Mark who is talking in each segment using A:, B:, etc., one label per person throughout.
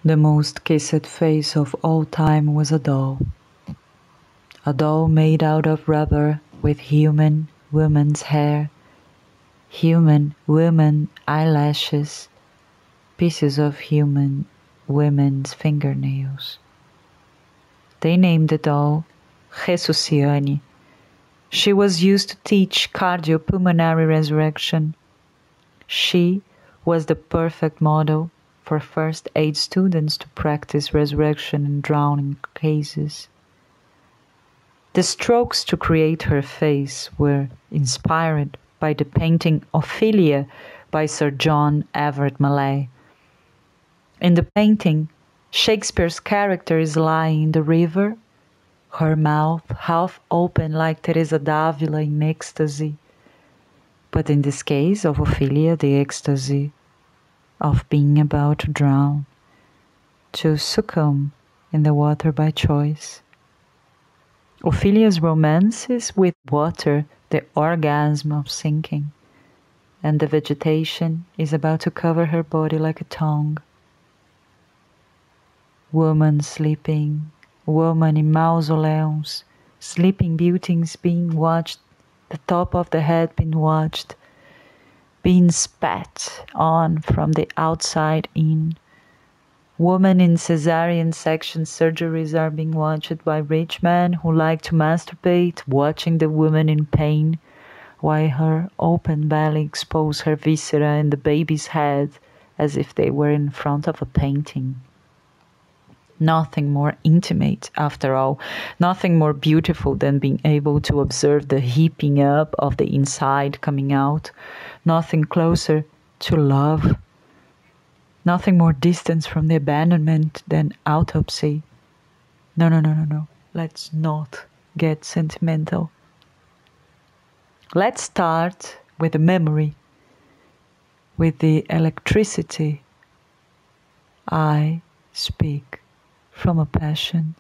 A: The most kissed face of all time was a doll made out of rubber with human woman's hair, human woman eyelashes, pieces of human women's fingernails. They named the doll Jesusiane. She was used to teach cardiopulmonary resurrection. She was the perfect model for first aid students to practice resurrection in drowning cases. The strokes to create her face were inspired by the painting Ophelia by Sir John Everett Millais. In the painting, Shakespeare's character is lying in the river, her mouth half open like Teresa d'Avila in ecstasy. But in this case of Ophelia, the ecstasy of being about to drown, to succumb in the water by choice. Ophelia's romance is with water, the orgasm of sinking, and the vegetation is about to cover her body like a tongue. Woman sleeping, woman in mausoleums, sleeping beauties being watched, the top of the head being watched, being spat on from the outside in. Women in cesarean section surgeries are being watched by rich men who like to masturbate, watching the woman in pain, while her open belly exposes her viscera and the baby's head as if they were in front of a painting. Nothing more intimate, after all, nothing more beautiful than being able to observe the heaping up of the inside coming out, nothing closer to love, nothing more distant from the abandonment than autopsy. No. Let's not get sentimental. Let's start with the memory, with the electricity. I speak from a passion.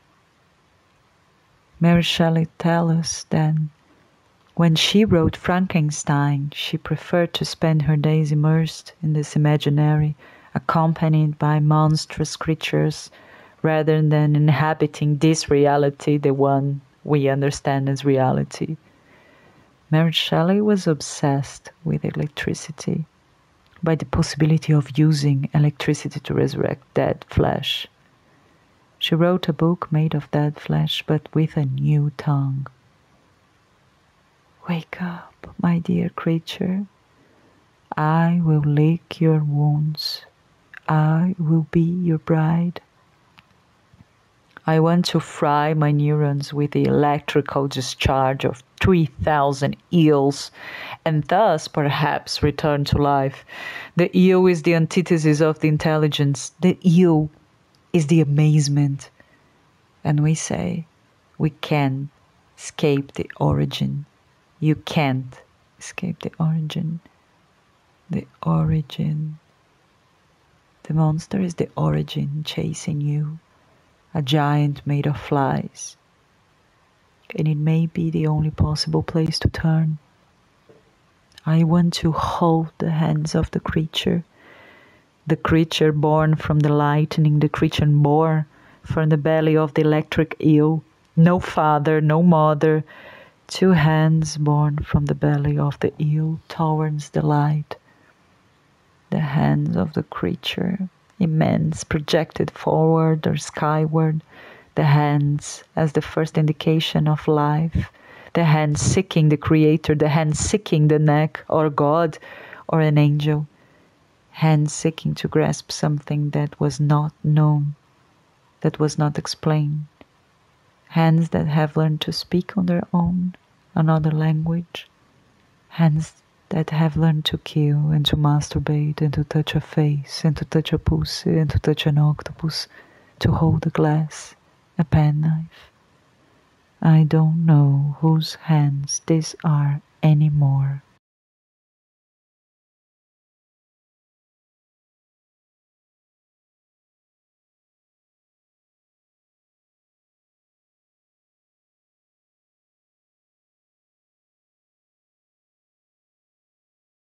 A: Mary Shelley tells us then, when she wrote Frankenstein, she preferred to spend her days immersed in this imaginary, accompanied by monstrous creatures, rather than inhabiting this reality, the one we understand as reality. Mary Shelley was obsessed with electricity, by the possibility of using electricity to resurrect dead flesh. She wrote a book made of dead flesh, but with a new tongue. Wake up, my dear creature. I will lick your wounds. I will be your bride. I want to fry my neurons with the electrical discharge of 3,000 eels, and thus perhaps return to life. The eel is the antithesis of the intelligence. The eel is the amazement. And we say, we can escape the origin. You can't escape the origin. The origin. The monster is the origin chasing you. A giant made of flies. And it may be the only possible place to turn. I want to hold the hands of the creature born from the lightning, the creature born from the belly of the electric eel, no father, no mother, two hands born from the belly of the eel towards the light. The hands of the creature, immense, projected forward or skyward, the hands as the first indication of life, the hands seeking the Creator, the hands seeking the neck or God or an angel, hands seeking to grasp something that was not known, that was not explained, hands that have learned to speak on their own, another language, hands that have learned to kill and to masturbate and to touch a face and to touch a pussy and to touch an octopus, to hold a glass, a penknife. I don't know whose hands these are anymore.